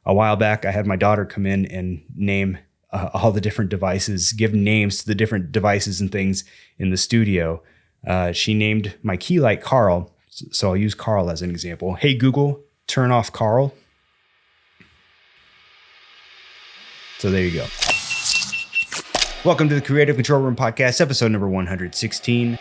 a while back, I had my daughter come in and name all the different devices, give names to the different devices and things in the studio. She named my key light Carl. So I'll use Carl as an example. Hey, Google, turn off Carl. So there you go. Welcome to the Creative Control Room Podcast, episode number 116.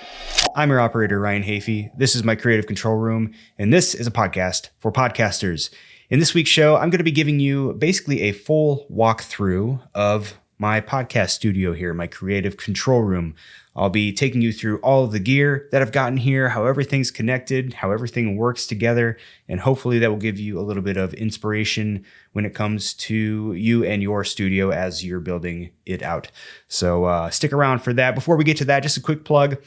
I'm your operator, Ryan Hafey. This is my Creative Control Room, and this is a podcast for podcasters. In this week's show, I'm going to be giving you basically a full walkthrough of my podcast studio here, my Creative Control Room. I'll be taking you through all of the gear that I've gotten here, how everything's connected, how everything works together, and hopefully that will give you a little bit of inspiration when it comes to you and your studio as you're building it out. So stick around for that. Before we get to that, just a quick plug.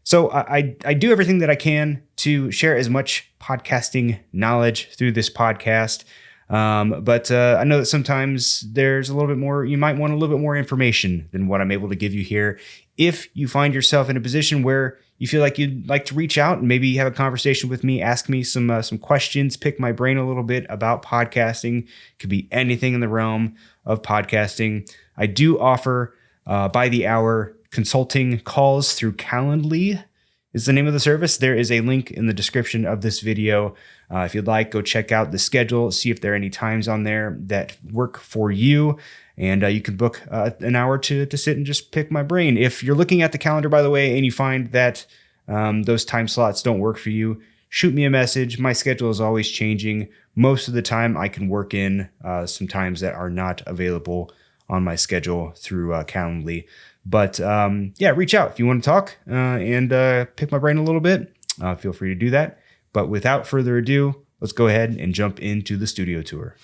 So I do everything that I can to share as much podcasting knowledge through this podcast. But I know that sometimes there's a little bit more, you might want a little bit more information than what I'm able to give you here. If you find yourself in a position where you feel like you'd like to reach out and maybe have a conversation with me, ask me some questions, pick my brain a little bit about podcasting, it could be anything in the realm of podcasting. I do offer by the hour consulting calls through Calendly is the name of the service. There is a link in the description of this video. If you'd like, go check out the schedule, see if there are any times on there that work for you. And you can book an hour to sit and just pick my brain. If you're looking at the calendar, by the way, and you find that those time slots don't work for you, shoot me a message. My schedule is always changing. Most of the time, I can work in some times that are not available on my schedule through Calendly. But yeah, reach out if you want to talk and pick my brain a little bit. Feel free to do that. But without further ado, let's go ahead and jump into the studio tour.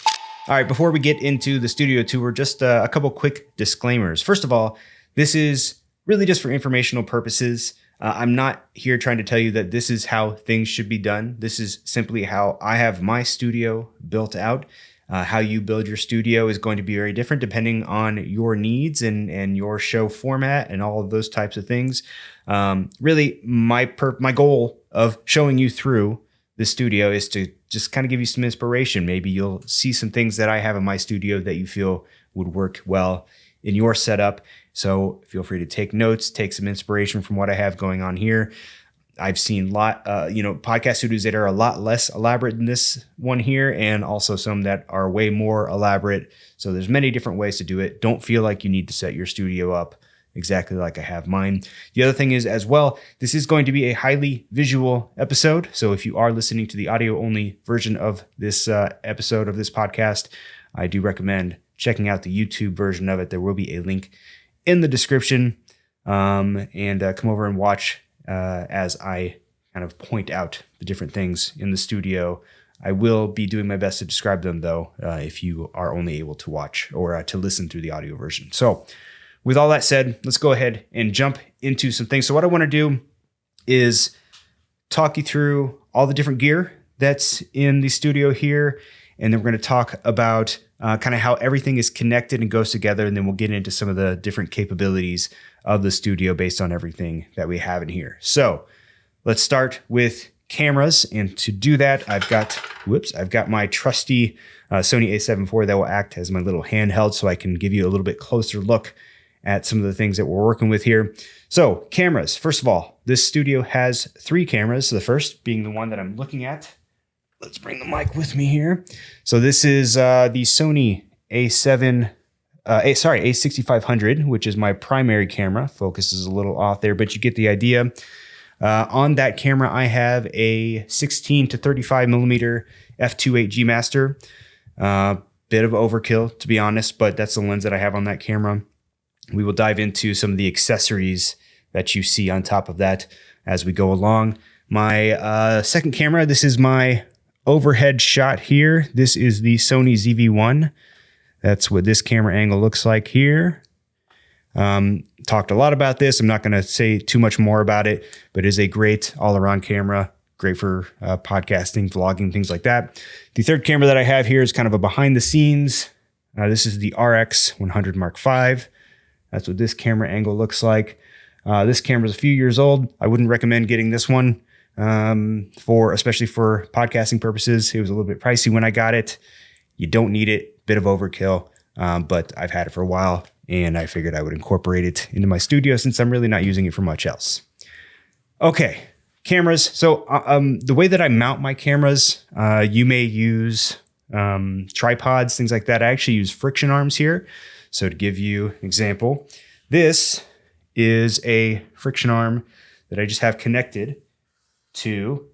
All right, before we get into the studio tour, just a couple quick disclaimers. First of all, this is really just for informational purposes. I'm not here trying to tell you that this is how things should be done. This is simply how I have my studio built out. How you build your studio is going to be very different depending on your needs and your show format and all of those types of things. Really, my goal of showing you through the studio is to just kind of give you some inspiration. Maybe you'll see some things that I have in my studio that you feel would work well in your setup. So feel free to take notes, take some inspiration from what I have going on here. I've seen podcast studios that are a lot less elaborate than this one here, and also some that are way more elaborate. So there's many different ways to do it. Don't feel like you need to set your studio up exactly like I have mine. The other thing is as well, this is going to be a highly visual episode. So if you are listening to the audio only version of this episode of this podcast, I do recommend checking out the YouTube version of it. There will be a link in the description, and come over and watch as I kind of point out the different things in the studio. I will be doing my best to describe them, though, if you are only able to watch or to listen through the audio version. So with all that said, let's go ahead and jump into some things. So what I want to do is talk you through all the different gear that's in the studio here. And then we're going to talk about kind of how everything is connected and goes together. And then we'll get into some of the different capabilities of the studio based on everything that we have in here. So let's start with cameras. And to do that, I've got my trusty Sony a7 IV that will act as my little handheld so I can give you a little bit closer look at some of the things that we're working with here. So cameras, first of all, this studio has 3 cameras. The first being the one that I'm looking at. Let's bring the mic with me here. So this is the Sony a6500, which is my primary camera. Focus is a little off there, but you get the idea. On that camera, I have a 16 to 35 millimeter f2.8 G Master. Bit of overkill, to be honest, but that's the lens that I have on that camera. We will dive into some of the accessories that you see on top of that as we go along. My second camera, this is my overhead shot here. This is the Sony ZV-1. That's what this camera angle looks like here. Talked a lot about this. I'm not going to say too much more about it, but it is a great all-around camera. Great for podcasting, vlogging, things like that. The third camera that I have here is kind of a behind the scenes. This is the RX100 Mark V. That's what this camera angle looks like. This camera is a few years old. I wouldn't recommend getting this one especially for podcasting purposes. It was a little bit pricey when I got it. You don't need it. bit of overkill, but I've had it for a while and I figured I would incorporate it into my studio since I'm really not using it for much else. Okay, cameras. So the way that I mount my cameras, you may use tripods, things like that. I actually use friction arms here. So to give you an example, this is a friction arm that I just have connected to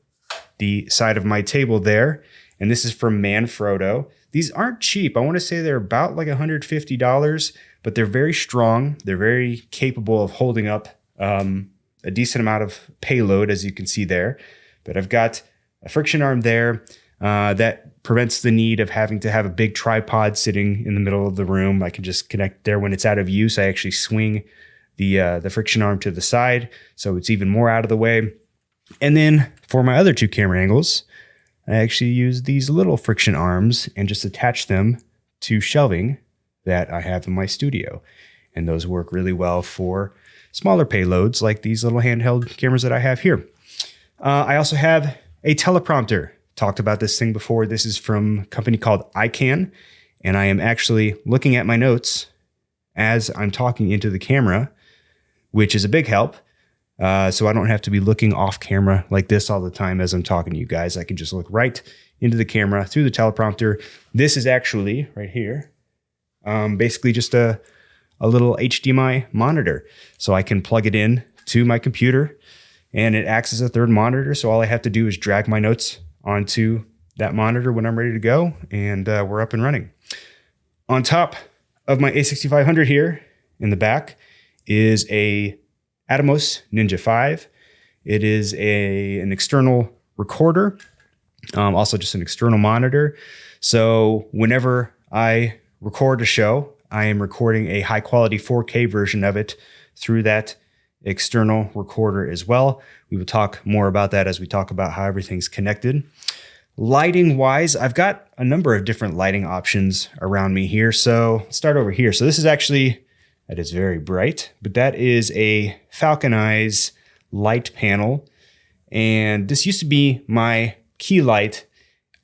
the side of my table there. And this is from Manfrotto. These aren't cheap. I want to say they're about like $150, but they're very strong. They're very capable of holding up a decent amount of payload, as you can see there. But I've got a friction arm there that prevents the need of having to have a big tripod sitting in the middle of the room. I can just connect there when it's out of use. I actually swing the friction arm to the side, so it's even more out of the way. And then for my other two camera angles, I actually use these little friction arms and just attach them to shelving that I have in my studio. And those work really well for smaller payloads like these little handheld cameras that I have here. I also have a teleprompter. Talked about this thing before. This is from a company called iCan, and I am actually looking at my notes as I'm talking into the camera, which is a big help. So I don't have to be looking off camera like this all the time as I'm talking to you guys. I can just look right into the camera through the teleprompter. This is actually right here, basically just a little HDMI monitor. So I can plug it in to my computer and it acts as a third monitor. So all I have to do is drag my notes onto that monitor when I'm ready to go, and we're up and running. On top of my A6500 here in the back is a Atomos Ninja 5. It is an external recorder, also just an external monitor. So whenever I record a show, I am recording a high quality 4K version of it through that external recorder as well. We will talk more about that as we talk about how everything's connected. Lighting wise, I've got a number of different lighting options around me here. So let's start over here. So this is actually, that is very bright, but that is a Falcon Eyes light panel. And this used to be my key light.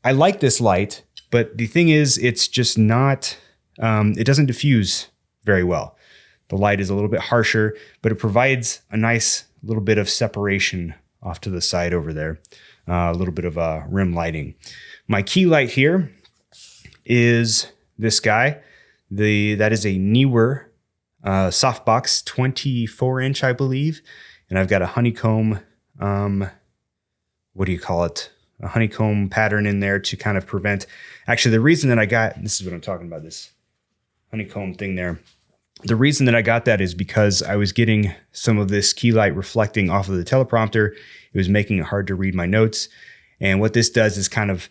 I like this light, but the thing is, it's just not, it doesn't diffuse very well. The light is a little bit harsher, but it provides a nice little bit of separation off to the side over there. A little bit of rim lighting. My key light here is this guy. That is a Neewer softbox 24-inch, I believe. And I've got a honeycomb, what do you call it? A honeycomb pattern in there to kind of prevent. Actually, the reason that I got, this is what I'm talking about, this honeycomb thing there. The reason that I got that is because I was getting some of this key light reflecting off of the teleprompter. It was making it hard to read my notes. And what this does is kind of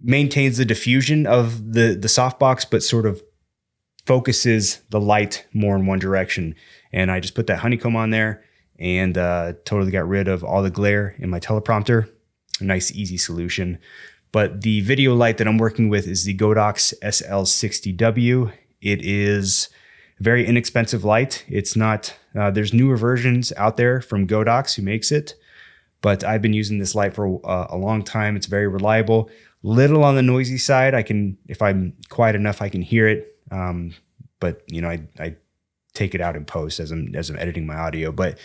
maintains the diffusion of the softbox, but sort of focuses the light more in one direction. And I just put that honeycomb on there and totally got rid of all the glare in my teleprompter. A nice, easy solution. But the video light that I'm working with is the Godox SL60W. It is very inexpensive light. It's not, there's newer versions out there from Godox who makes it, but I've been using this light for a long time. It's very reliable, little on the noisy side. I can, if I'm quiet enough, I can hear it. But you know, I take it out in post as I'm editing my audio. But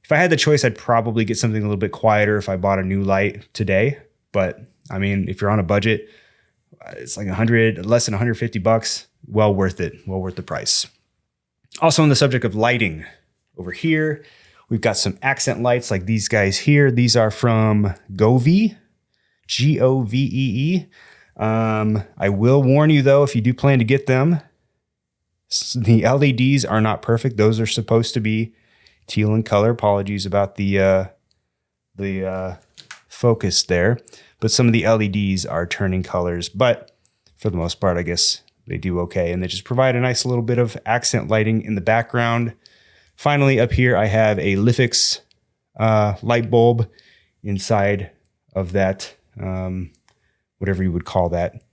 if I had the choice, I'd probably get something a little bit quieter if I bought a new light today. But I mean, if you're on a budget, it's like less than $150. Well worth it. Well worth the price. Also on the subject of lighting, over here, we've got some accent lights like these guys here. These are from Govee, Govee. I will warn you though, if you do plan to get them, the LEDs are not perfect. Those are supposed to be teal in color. Apologies about the focus there, but some of the LEDs are turning colors, but for the most part, I guess they do okay. And they just provide a nice little bit of accent lighting in the background. Finally, up here, I have a Lifix light bulb inside of that, whatever you would call that.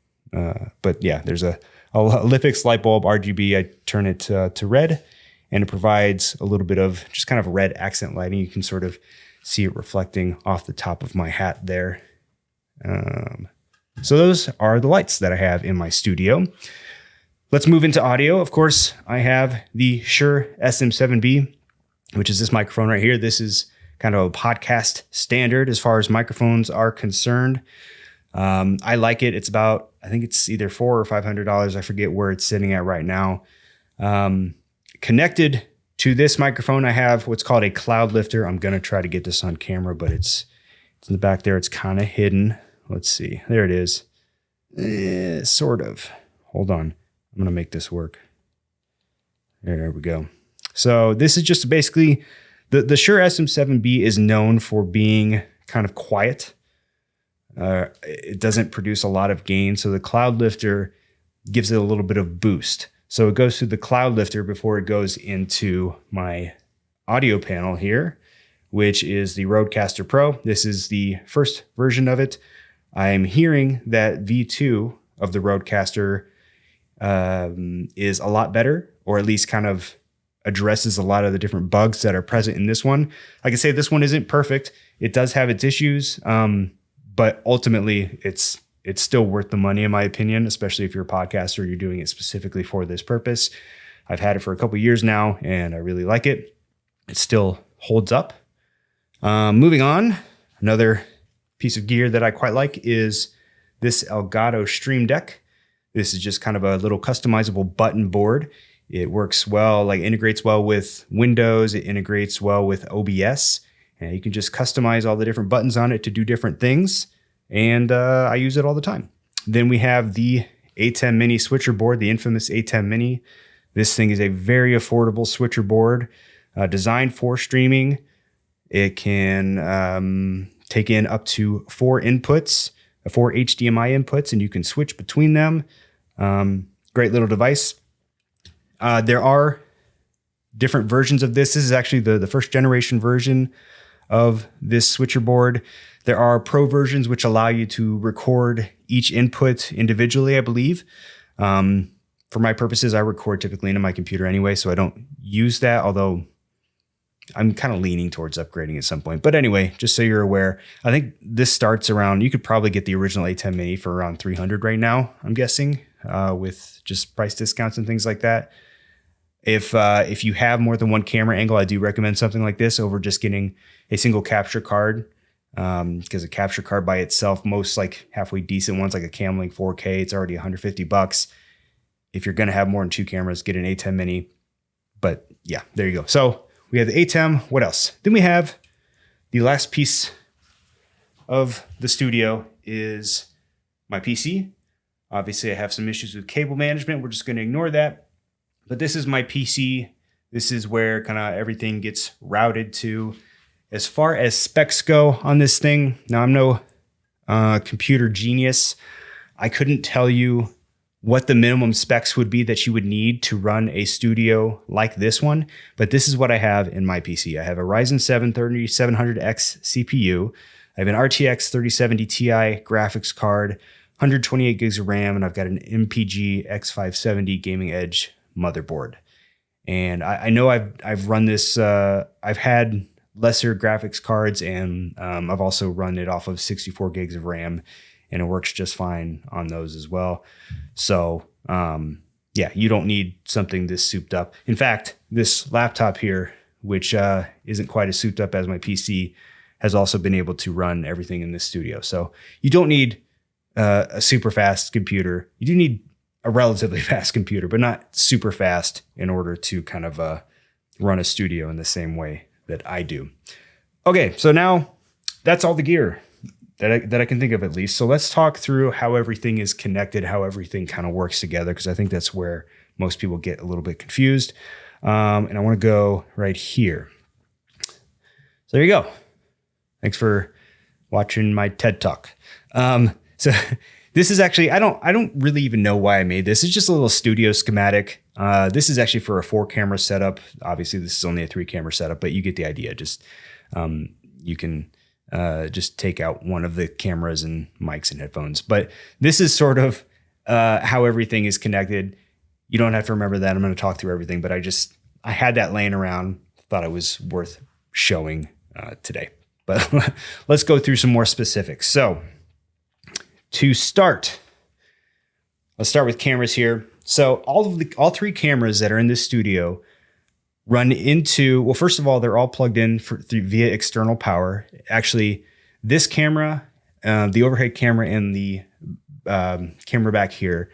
But yeah, there's a Lifix light bulb RGB. I turn it to red, and it provides a little bit of just kind of red accent lighting. You can sort of see it reflecting off the top of my hat there. So those are the lights that I have in my studio. let's move into audio. Of course, I have the Shure SM7B, which is this microphone right here. This is kind of a podcast standard as far as microphones are concerned. I like it. It's about, I think it's either $400 or $500. I forget where it's sitting at right now. Connected to this microphone, I have what's called a cloud lifter. I'm going to try to get this on camera, but it's in the back there. It's kind of hidden. Let's see. There it is. Sort of. Hold on. I'm going to make this work. There we go. So this is just basically, the Shure SM7B is known for being kind of quiet. It doesn't produce a lot of gain. So the cloud lifter gives it a little bit of boost. So it goes through the cloud lifter before it goes into my audio panel here, which is the Rodecaster Pro. This is the first version of it. I'm hearing that V2 of the Rodecaster is a lot better, or at least kind of addresses a lot of the different bugs that are present in this one. Like I say, this one isn't perfect. It does have its issues, but ultimately it's still worth the money, in my opinion, especially if you're a podcaster, you're doing it specifically for this purpose. I've had it for a couple years now, and I really like it. It still holds up. Moving on, another piece of gear that I quite like is this Elgato Stream Deck. This is just kind of a little customizable button board. It works well, like integrates well with Windows. It integrates well with OBS, and you can just customize all the different buttons on it to do different things. And I use it all the time. Then we have the A10 Mini switcher board, the infamous A10 Mini. This thing is a very affordable switcher board designed for streaming. It can take in up to 4 inputs, 4 HDMI inputs, and you can switch between them. Great little device. There are different versions of this. This is actually the first generation version of this switcher board. There are pro versions which allow you to record each input individually, I believe. For my purposes, I record typically into my computer anyway, so I don't use that, although I'm kind of leaning towards upgrading at some point. But anyway, just so you're aware, I think this starts around, you could probably get the original A10 Mini for around $300 right now, I'm guessing, with just price discounts and things like that. If you have more than one camera angle, I do recommend something like this over just getting a single capture card. Because a capture card by itself, most like halfway decent ones like a Camlink 4K, it's already $150. If you're going to have more than 2 cameras, get an A10 Mini. But yeah, there you go. So we have the ATEM. What else? Then we have the last piece of the studio is my PC. Obviously, I have some issues with cable management. We're just going to ignore that. But this is my PC. This is where kind of everything gets routed to. As far as specs go on this thing, now I'm no computer genius. I couldn't tell you what the minimum specs would be that you would need to run a studio like this one, but this is what I have in my PC. I have a Ryzen 7 3700X CPU. I have an RTX 3070 Ti graphics card, 128 gigs of RAM, and I've got an MPG X570 Gaming Edge motherboard. And I know I've run this, I've had lesser graphics cards, and I've also run it off of 64 gigs of RAM, and it works just fine on those as well. So yeah, you don't need something this souped up. In fact, this laptop here, which isn't quite as souped up as my PC, has also been able to run everything in this studio. So you don't need a super fast computer. You do need a relatively fast computer, but not super fast in order to kind of run a studio in the same way that I do. Okay, so now that's all the gear that I can think of, at least. So let's talk through how everything is connected, how everything kind of works together, because I think that's where most people get a little bit confused. And I want to go right here. So there you go. Thanks for watching my TED Talk. So this is actually, I don't really even know why I made this. It's just a little studio schematic. This is actually for a 4-camera setup. Obviously, this is only a 3-camera setup, but you get the idea. Just you can just take out one of the cameras and mics and headphones. But this is sort of how everything is connected. You don't have to remember that. I'm going to talk through everything, but I had that laying around. Thought it was worth showing today. But let's go through some more specifics. So to start, let's start with cameras here. So all three cameras that are in this studio run into, well, first of all, they're all plugged in via external power. Actually, this camera, the overhead camera, and the camera back here,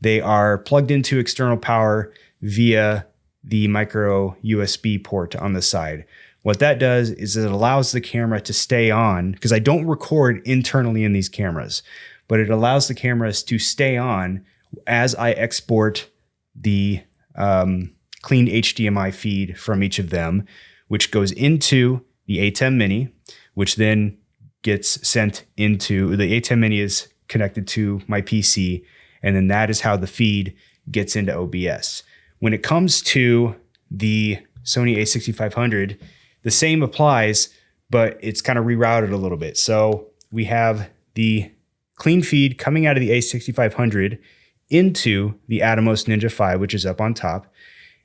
they are plugged into external power via the micro USB port on the side. What that does is it allows the camera to stay on, because I don't record internally in these cameras, but it allows the cameras to stay on as I export the clean HDMI feed from each of them, which goes into the A10 Mini, which then gets sent into the A10 Mini is connected to my PC, and then that is how the feed gets into OBS. When it comes to the Sony a6500, the same applies, but it's kind of rerouted a little bit. So we have the clean feed coming out of the a6500 into the Atomos Ninja 5, which is up on top.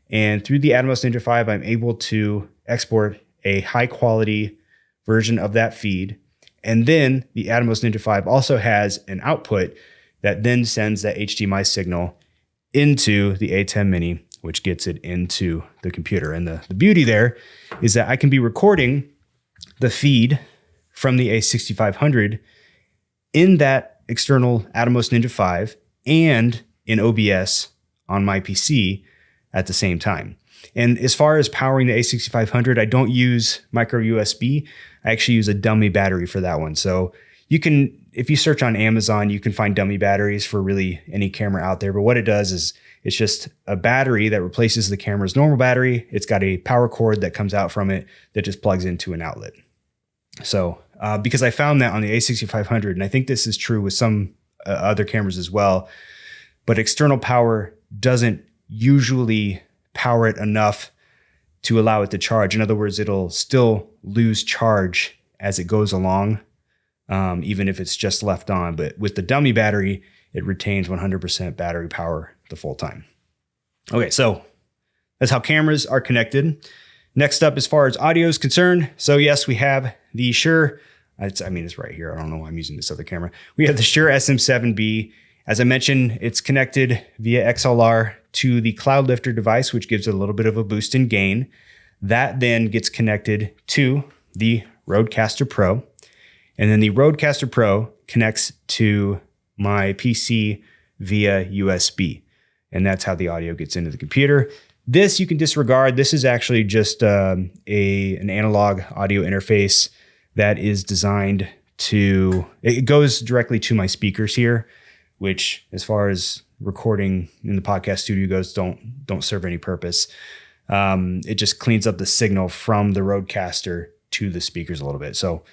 And through the Atomos Ninja 5, I'm able to export a high quality version of that feed. And then the Atomos Ninja 5 also has an output that then sends that HDMI signal into the A10 Mini, which gets it into the computer. And the beauty there is that I can be recording the feed from the a6500 in that external Atomos Ninja 5 and in OBS on my PC at the same time. And as far as powering the a6500, I don't use micro USB. I actually use a dummy battery for that one. So you can, if you search on Amazon, you can find dummy batteries for really any camera out there. But what it does is it's just a battery that replaces the camera's normal battery. It's got a power cord that comes out from it that just plugs into an outlet. So because I found that on the a6500, and I think this is true with some other cameras as well, but external power doesn't usually power it enough to allow it to charge. In other words, it'll still lose charge as it goes along, even if it's just left on. But with the dummy battery, it retains 100% battery power the full time. Okay, so that's how cameras are connected. Next up, as far as audio is concerned, so yes, we have the Shure, it's right here. I don't know why I'm using this other camera. We have the Shure SM7B. As I mentioned, it's connected via XLR to the Cloud Lifter device, which gives it a little bit of a boost in gain. That then gets connected to the Rodecaster Pro. And then the Rodecaster Pro connects to my PC via USB. And that's how the audio gets into the computer. This you can disregard. This is actually just an analog audio interface that is designed to, it goes directly to my speakers here, which as far as recording in the podcast studio goes, don't serve any purpose. It just cleans up the signal from the Rodecaster to the speakers a little bit. So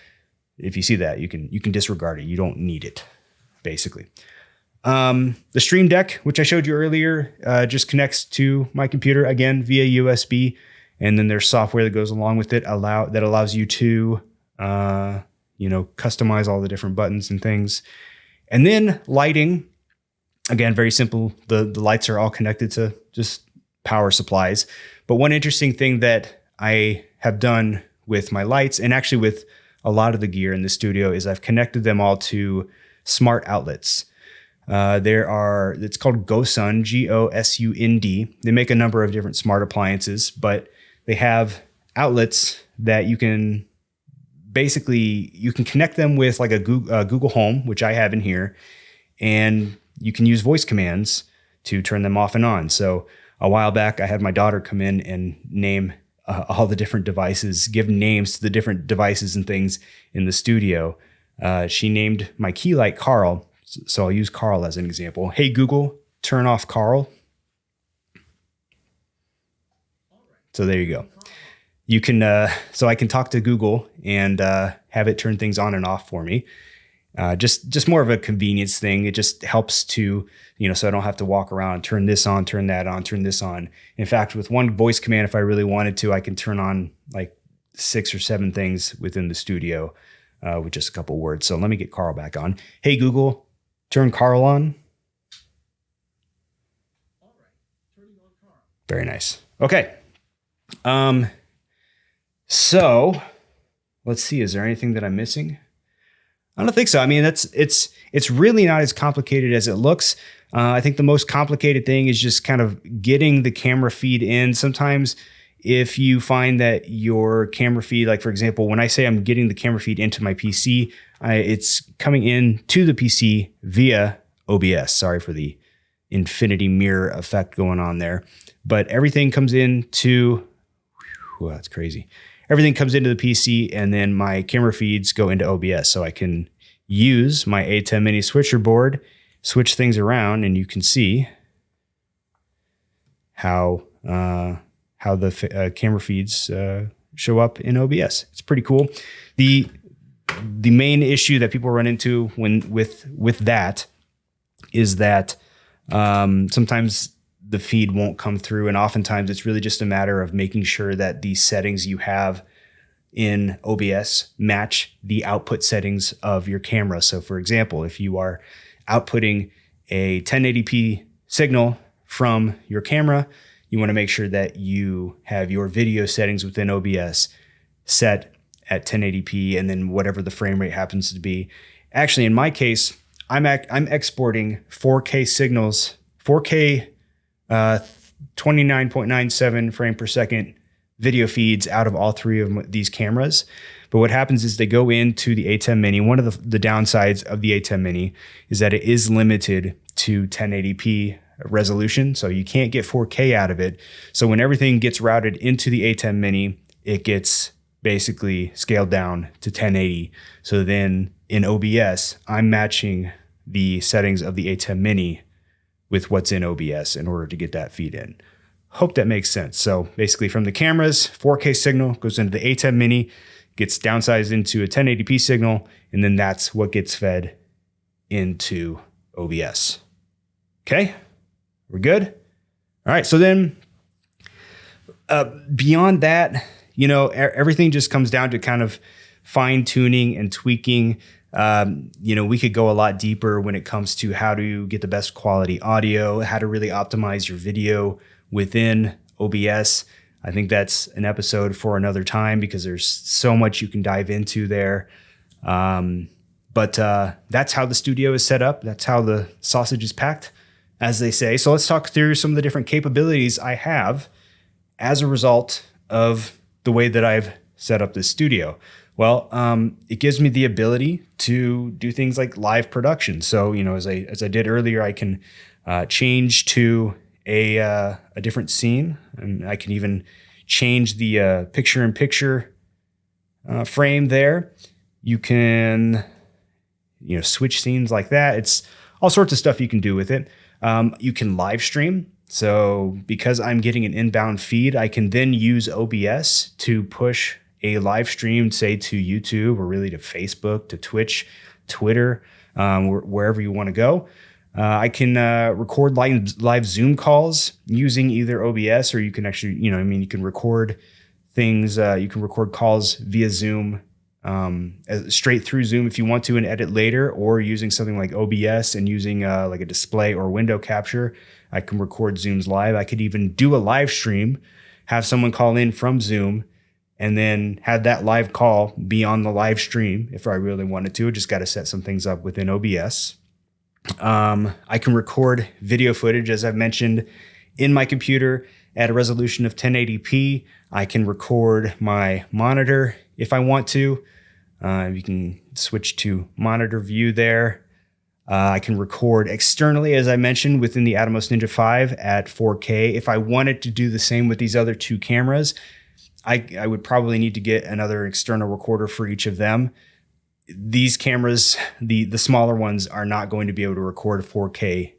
if you see that, you can disregard it. You don't need it, basically. The Stream Deck, which I showed you earlier, just connects to my computer again via USB, and then there's software that goes along with it that allows you to customize all the different buttons and things. And then lighting, again, very simple. The lights are all connected to just power supplies. But one interesting thing that I have done with my lights, and actually with a lot of the gear in the studio, is I've connected them all to smart outlets. It's called GoSund, GoSund. They make a number of different smart appliances, but they have outlets that you can connect them with like a Google Home, which I have in here, and you can use voice commands to turn them off and on. So a while back, I had my daughter come in and name all the different devices, give names to the different devices and things in the studio. She named my key light Carl. So I'll use Carl as an example. Hey, Google, turn off Carl. So there you go. You can, so I can talk to Google and have it turn things on and off for me. Just more of a convenience thing. It just helps to, so I don't have to walk around, turn this on, turn that on, turn this on. In fact, with one voice command, if I really wanted to, I can turn on like 6 or 7 things within the studio with just a couple words. So let me get Carl back on. Hey, Google, turn Carl on. All right, turning on Carl. Very nice. Okay. So let's see, is there anything that I'm missing? I don't think so. I mean, it's really not as complicated as it looks. I think the most complicated thing is just kind of getting the camera feed in. Sometimes if you find that your camera feed, like for example, when I say I'm getting the camera feed into my PC, it's coming in to the PC via OBS. Sorry for the infinity mirror effect going on there, but everything comes into, well, that's crazy. Everything comes into the PC and then my camera feeds go into OBS. So I can use my A10 mini switcher board, switch things around, and you can see how the camera feeds show up in OBS. It's pretty cool. The main issue that people run into with that is that sometimes the feed won't come through, and oftentimes it's really just a matter of making sure that the settings you have in OBS match the output settings of your camera. So for example, if you are outputting a 1080p signal from your camera, you want to make sure that you have your video settings within OBS set at 1080p and then whatever the frame rate happens to be. Actually, in my case, I'm exporting 4K signals, 4K 29.97 frame per second video feeds out of all three of these cameras. But what happens is they go into the A10 Mini. One of the downsides of the A10 Mini is that it is limited to 1080p resolution, so you can't get 4K out of it. So when everything gets routed into the A10 Mini, it gets basically scaled down to 1080. So then in OBS, I'm matching the settings of the A10 Mini with what's in OBS in order to get that feed in. Hope that makes sense. So basically from the cameras, 4K signal goes into the A10 Mini, gets downsized into a 1080p signal, and then that's what gets fed into OBS. Okay, we're good? All right, so then beyond that, everything just comes down to kind of fine tuning and tweaking. We could go a lot deeper when it comes to how to get the best quality audio, how to really optimize your video within OBS. I think that's an episode for another time because there's so much you can dive into there. But that's how the studio is set up. That's how the sausage is packed, as they say. So let's talk through some of the different capabilities I have as a result of the way that I've set up this studio. Well, it gives me the ability to do things like live production. So, as I did earlier, I can change to a different scene, and I can even change the picture-in-picture frame there. You can, switch scenes like that. It's all sorts of stuff you can do with it. You can live stream. So because I'm getting an inbound feed, I can then use OBS to push a live stream, say to YouTube or really to Facebook, to Twitch, Twitter, wherever you want to go. I can record live Zoom calls using either OBS, or you can actually, you can record things. You can record calls via Zoom, straight through Zoom if you want to and edit later, or using something like OBS and using like a display or window capture. I can record Zooms live. I could even do a live stream, have someone call in from Zoom, and then have that live call be on the live stream if I really wanted to. Just got to set some things up within OBS. I can record video footage, as I've mentioned, in my computer at a resolution of 1080p. I can record my monitor if I want to. You can switch to monitor view there. I can record externally, as I mentioned, within the Atomos Ninja 5 at 4K. If I wanted to do the same with these other two cameras, I would probably need to get another external recorder for each of them. These cameras, the smaller ones, are not going to be able to record 4K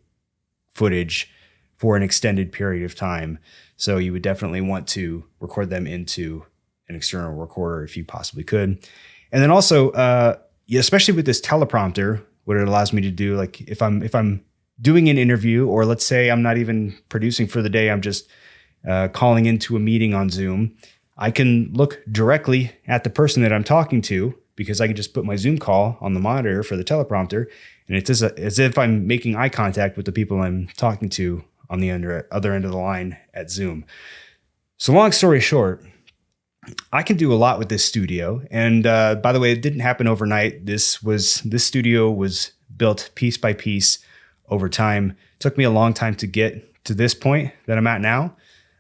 footage for an extended period of time. So you would definitely want to record them into an external recorder if you possibly could. And then also, especially with this teleprompter, what it allows me to do, like if I'm doing an interview, or let's say I'm not even producing for the day, I'm just calling into a meeting on Zoom, I can look directly at the person that I'm talking to, because I can just put my Zoom call on the monitor for the teleprompter, and it's as if I'm making eye contact with the people I'm talking to on the other end of the line at Zoom. So long story short, I can do a lot with this studio. And by the way, it didn't happen overnight. This studio was built piece by piece over time. It took me a long time to get to this point that I'm at now.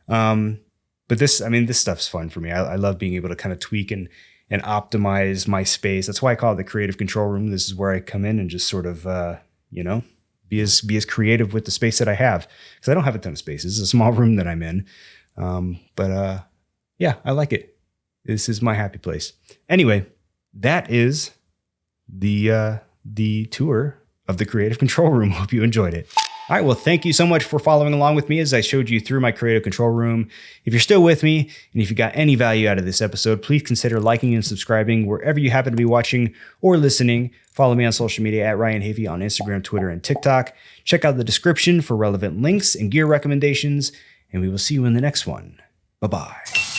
But this stuff's fun for me. I love being able to kind of tweak and optimize my space. That's why I call it the creative control room. This is where I come in and just sort of, be as creative with the space that I have, because I don't have a ton of space. This is a small room that I'm in. Yeah, I like it. This is my happy place. Anyway, that is the tour of the creative control room. Hope you enjoyed it. All right, well, thank you so much for following along with me as I showed you through my creative control room. If you're still with me, and if you got any value out of this episode, please consider liking and subscribing wherever you happen to be watching or listening. Follow me on social media at Ryan Havey on Instagram, Twitter, and TikTok. Check out the description for relevant links and gear recommendations, and we will see you in the next one. Bye-bye.